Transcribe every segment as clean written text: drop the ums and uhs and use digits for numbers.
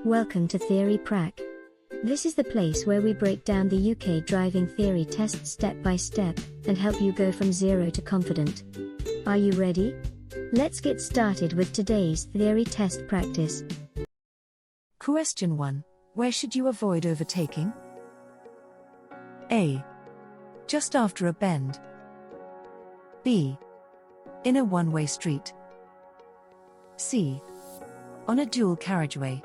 Welcome to Theory Prac. This is the place where we break down the UK driving theory test step by step and help you go from zero to confident. Are you ready? Let's get started with today's theory test practice. Question 1. Where should you avoid overtaking? A. Just after a bend. B. In a one-way street. C. On a dual carriageway.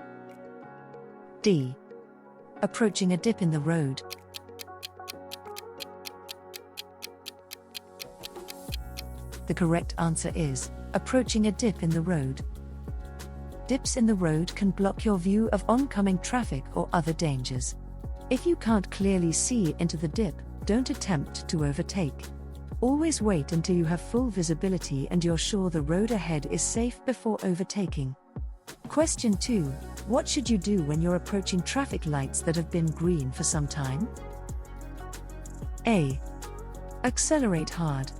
D. Approaching a dip in the road. The correct answer is approaching a dip in the road. Dips in the road can block your view of oncoming traffic or other dangers. If you can't clearly see into the dip, don't attempt to overtake. Always wait until you have full visibility and you're sure the road ahead is safe before overtaking. Question 2. What should you do when you're approaching traffic lights that have been green for some time? A. Accelerate hard.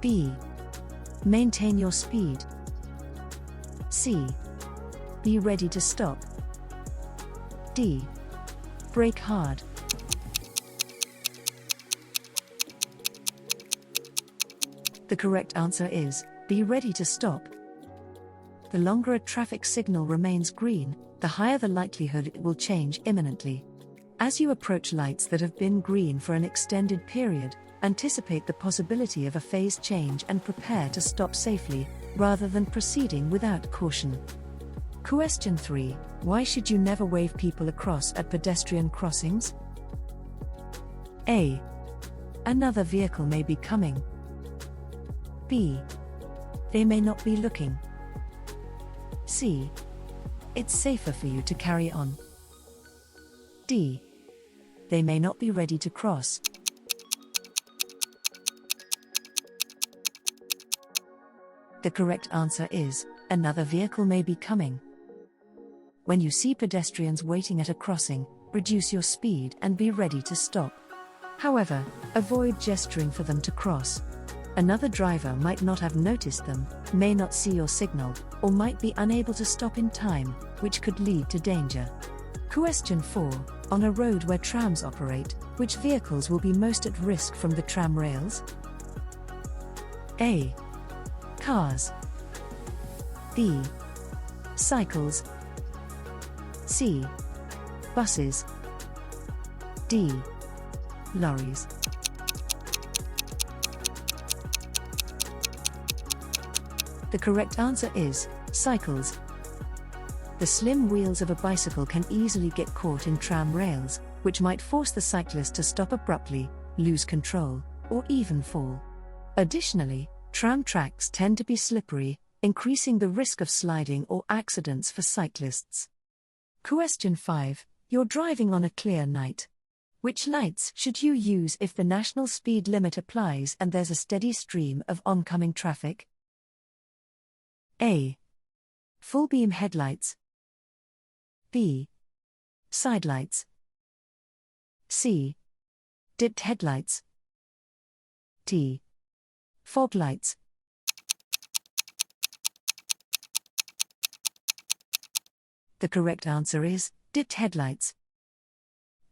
B. Maintain your speed. C. Be ready to stop. D. Brake hard. The correct answer is, be ready to stop. The longer a traffic signal remains green, the higher the likelihood it will change imminently. As you approach lights that have been green for an extended period, anticipate the possibility of a phase change and prepare to stop safely, rather than proceeding without caution. Question 3. Why should you never wave people across at pedestrian crossings? A. Another vehicle may be coming. B. They may not be looking. C. It's safer for you to carry on. D. They may not be ready to cross. The correct answer is, another vehicle may be coming. When you see pedestrians waiting at a crossing, reduce your speed and be ready to stop. However, avoid gesturing for them to cross. Another driver might not have noticed them, may not see your signal, or might be unable to stop in time, which could lead to danger. Question 4. On a road where trams operate, which vehicles will be most at risk from the tram rails? A. Cars. B. Cycles. C. Buses. D. Lorries. The correct answer is cycles. The slim wheels of a bicycle can easily get caught in tram rails, which might force the cyclist to stop abruptly, lose control, or even fall. Additionally, tram tracks tend to be slippery, increasing the risk of sliding or accidents for cyclists. Question 5. You're driving on a clear night. Which lights should you use if the national speed limit applies and there's a steady stream of oncoming traffic? A. Full beam headlights. B. Side lights. C. Dipped headlights. D. Fog lights. The correct answer is dipped headlights.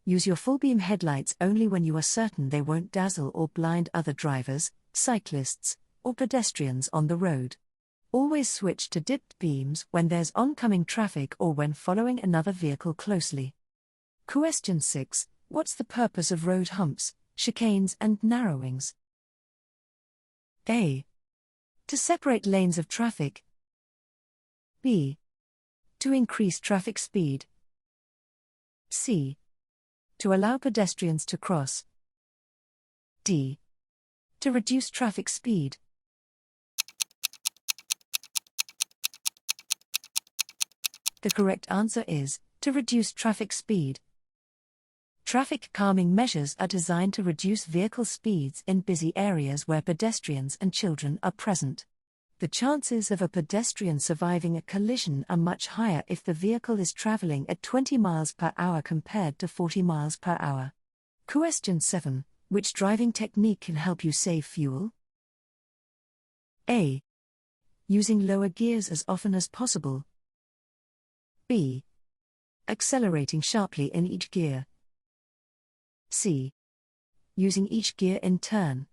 Use your full beam headlights only when you are certain they won't dazzle or blind other drivers, cyclists, or pedestrians on the road. Always switch to dipped beams when there's oncoming traffic or when following another vehicle closely. Question 6. What's the purpose of road humps, chicanes and narrowings? A. To separate lanes of traffic. B. To increase traffic speed. C. To allow pedestrians to cross. D. To reduce traffic speed. The correct answer is, to reduce traffic speed. Traffic calming measures are designed to reduce vehicle speeds in busy areas where pedestrians and children are present. The chances of a pedestrian surviving a collision are much higher if the vehicle is traveling at 20 miles per hour compared to 40 miles per hour. Question 7. Which driving technique can help you save fuel? A. Using lower gears as often as possible. B. Accelerating sharply in each gear. C. Using each gear in turn.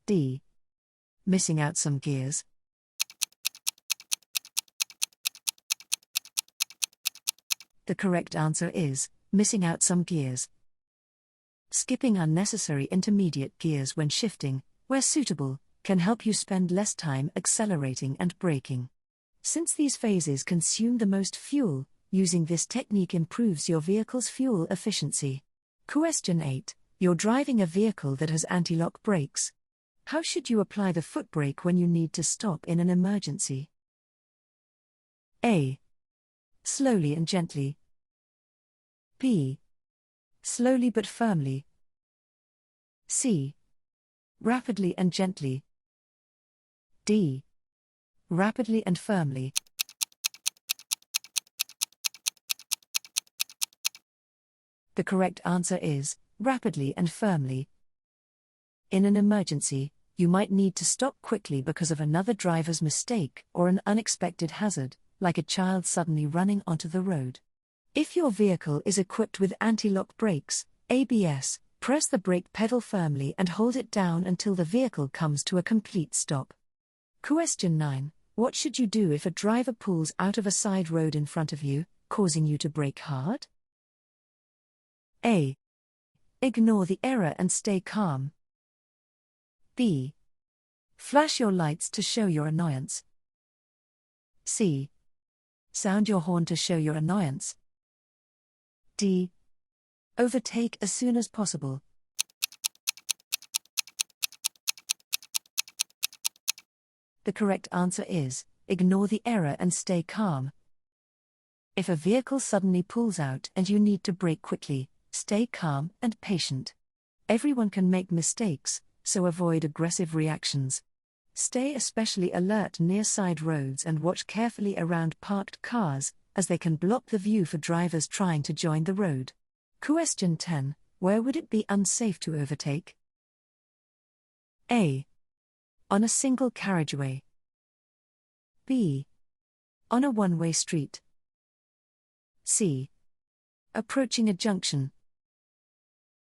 D. Missing out some gears. The correct answer is missing out some gears. Skipping unnecessary intermediate gears when shifting, where suitable, can help you spend less time accelerating and braking. Since these phases consume the most fuel, using this technique improves your vehicle's fuel efficiency. Question 8. You're driving a vehicle that has anti-lock brakes. How should you apply the foot brake when you need to stop in an emergency? A. Slowly and gently. B. Slowly but firmly. C. Rapidly and gently. D. Rapidly and firmly. The correct answer is rapidly and firmly. In an emergency, you might need to stop quickly because of another driver's mistake or an unexpected hazard, like a child suddenly running onto the road. If your vehicle is equipped with anti-lock brakes, ABS, press the brake pedal firmly and hold it down until the vehicle comes to a complete stop. Question 9. What should you do if a driver pulls out of a side road in front of you, causing you to brake hard? A. Ignore the error and stay calm. B. Flash your lights to show your annoyance. C. Sound your horn to show your annoyance. D. Overtake as soon as possible. The correct answer is, ignore the error and stay calm. If a vehicle suddenly pulls out and you need to brake quickly, stay calm and patient. Everyone can make mistakes, so avoid aggressive reactions. Stay especially alert near side roads and watch carefully around parked cars, as they can block the view for drivers trying to join the road. Question 10. Where would it be unsafe to overtake? A. On a single carriageway. B. On a one-way street. C. Approaching a junction.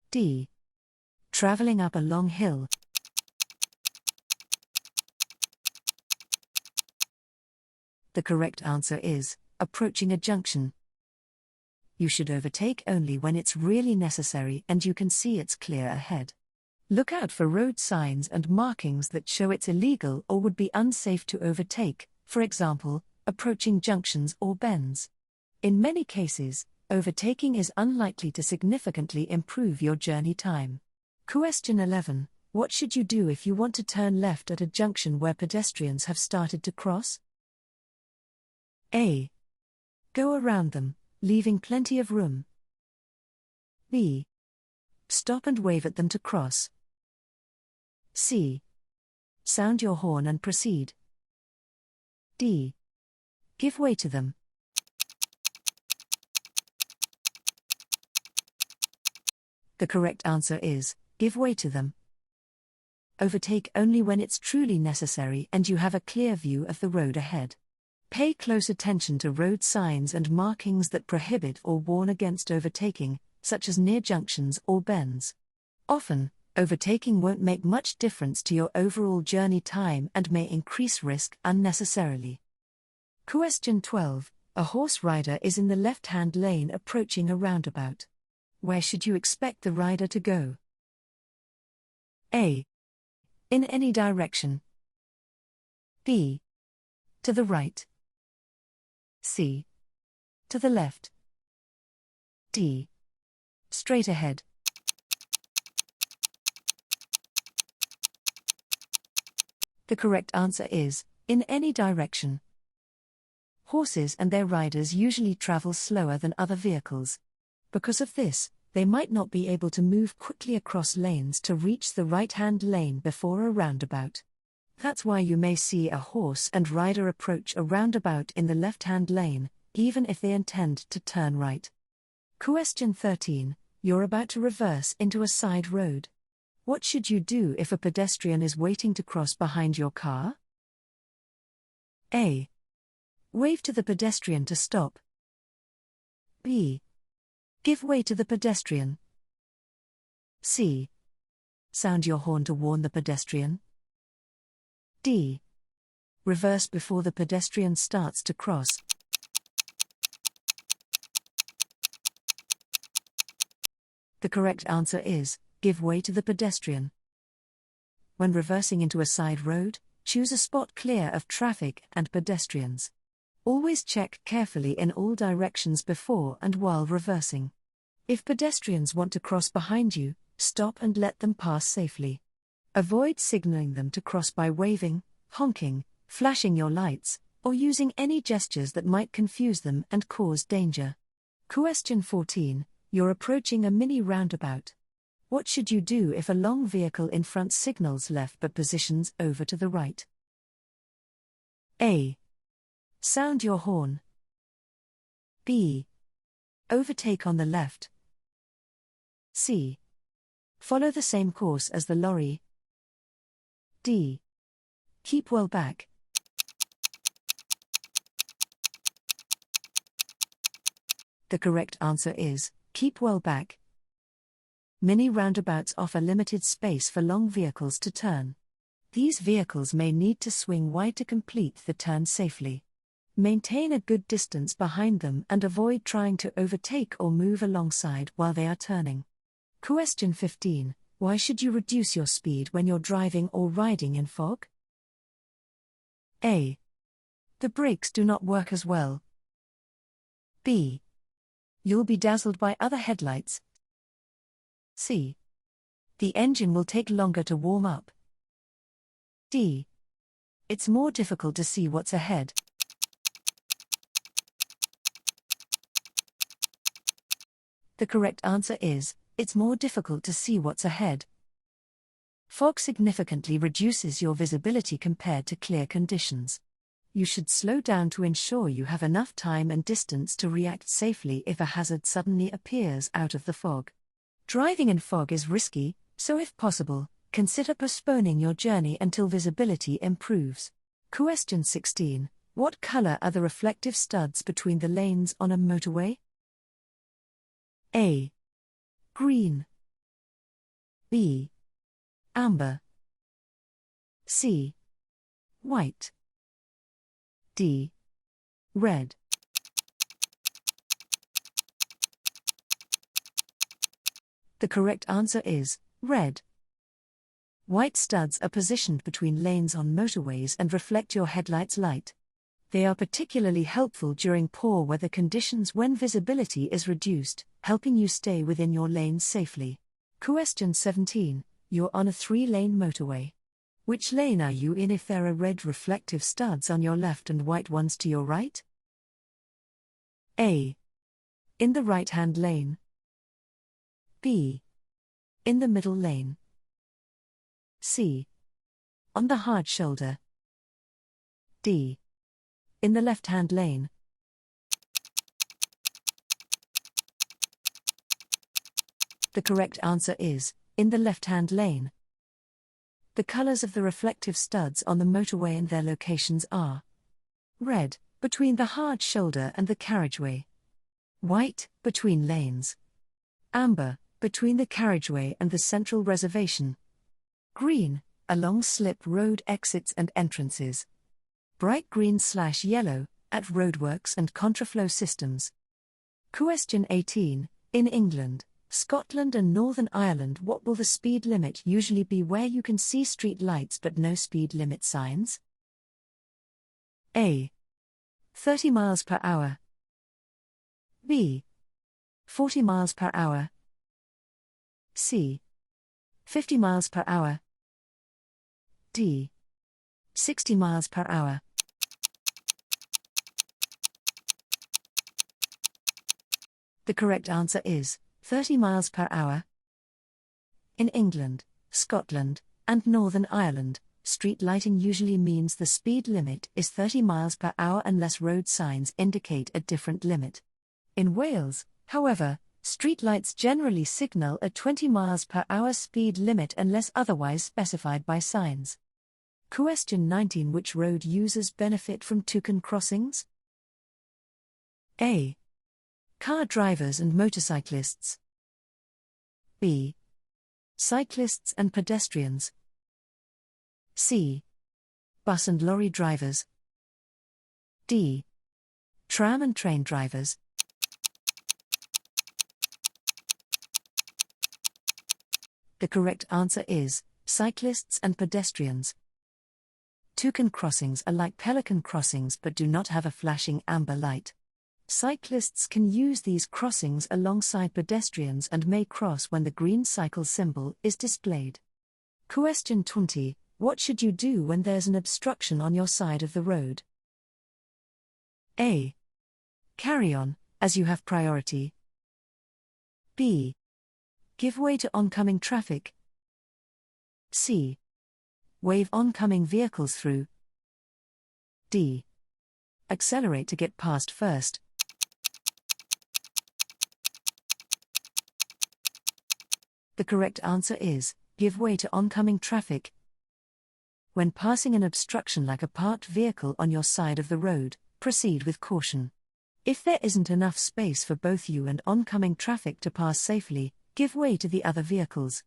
D. Traveling up a long hill. The correct answer is, approaching a junction. You should overtake only when it's really necessary and you can see it's clear ahead. Look out for road signs and markings that show it's illegal or would be unsafe to overtake, for example, approaching junctions or bends. In many cases, overtaking is unlikely to significantly improve your journey time. Question 11. What should you do if you want to turn left at a junction where pedestrians have started to cross? A. Go around them, leaving plenty of room. B. Stop and wave at them to cross. C. Sound your horn and proceed. D. Give way to them. The correct answer is, give way to them. Overtake only when it's truly necessary and you have a clear view of the road ahead. Pay close attention to road signs and markings that prohibit or warn against overtaking, such as near junctions or bends. Often, overtaking won't make much difference to your overall journey time and may increase risk unnecessarily. Question 12. A horse rider is in the left-hand lane approaching a roundabout. Where should you expect the rider to go? A. In any direction. B. To the right. C. To the left. D. Straight ahead. The correct answer is, in any direction. Horses and their riders usually travel slower than other vehicles. Because of this, they might not be able to move quickly across lanes to reach the right-hand lane before a roundabout. That's why you may see a horse and rider approach a roundabout in the left-hand lane, even if they intend to turn right. Question 13. You're about to reverse into a side road. What should you do if a pedestrian is waiting to cross behind your car? A. Wave to the pedestrian to stop. B. Give way to the pedestrian. C. Sound your horn to warn the pedestrian. D. Reverse before the pedestrian starts to cross. The correct answer is, give way to the pedestrian. When reversing into a side road, choose a spot clear of traffic and pedestrians. Always check carefully in all directions before and while reversing. If pedestrians want to cross behind you, stop and let them pass safely. Avoid signaling them to cross by waving, honking, flashing your lights, or using any gestures that might confuse them and cause danger. Question 14. You're approaching a mini roundabout. What should you do if a long vehicle in front signals left but positions over to the right? A. Sound your horn. B. Overtake on the left. C. Follow the same course as the lorry. D. Keep well back. The correct answer is, keep well back. Mini roundabouts offer limited space for long vehicles to turn. These vehicles may need to swing wide to complete the turn safely. Maintain a good distance behind them and avoid trying to overtake or move alongside while they are turning. Question 15. Why should you reduce your speed when you're driving or riding in fog? A. The brakes do not work as well. B. You'll be dazzled by other headlights. C. The engine will take longer to warm up. D. It's more difficult to see what's ahead. The correct answer is, it's more difficult to see what's ahead. Fog significantly reduces your visibility compared to clear conditions. You should slow down to ensure you have enough time and distance to react safely if a hazard suddenly appears out of the fog. Driving in fog is risky, so if possible, consider postponing your journey until visibility improves. Question 16. What color are the reflective studs between the lanes on a motorway? A. Green. B. Amber. C. White. D. Red. The correct answer is, red. White studs are positioned between lanes on motorways and reflect your headlight's light. They are particularly helpful during poor weather conditions when visibility is reduced, helping you stay within your lane safely. Question 17. You're on a 3-lane motorway. Which lane are you in if there are red reflective studs on your left and white ones to your right? A. In the right-hand lane. B. In the middle lane. C. On the hard shoulder. D. In the left-hand lane. The correct answer is, in the left-hand lane. The colors of the reflective studs on the motorway and their locations are: red, between the hard shoulder and the carriageway; white, between lanes; amber, between the carriageway and the central reservation; green, along slip road exits and entrances; bright green/yellow, at roadworks and contraflow systems. Question 18. In England, Scotland and Northern Ireland, what will the speed limit usually be where you can see street lights but no speed limit signs? A. 30 miles per hour. B. 40 miles per hour. C. 50 miles per hour. D. 60 miles per hour. The correct answer is 30 miles per hour. In England, Scotland, and Northern Ireland, street lighting usually means the speed limit is 30 miles per hour unless road signs indicate a different limit. In Wales, however, street lights generally signal a 20 miles per hour speed limit unless otherwise specified by signs. Question 19. Which road users benefit from token crossings? A. Car drivers and motorcyclists. B. Cyclists and pedestrians. C. Bus and lorry drivers. D. Tram and train drivers. The correct answer is cyclists and pedestrians. Toucan crossings are like pelican crossings but do not have a flashing amber light. Cyclists can use these crossings alongside pedestrians and may cross when the green cycle symbol is displayed. Question 20. What should you do when there's an obstruction on your side of the road? A. Carry on, as you have priority. B. Give way to oncoming traffic. C. Wave oncoming vehicles through. D. Accelerate to get past first. The correct answer is, give way to oncoming traffic. When passing an obstruction like a parked vehicle on your side of the road, proceed with caution. If there isn't enough space for both you and oncoming traffic to pass safely, give way to the other vehicles.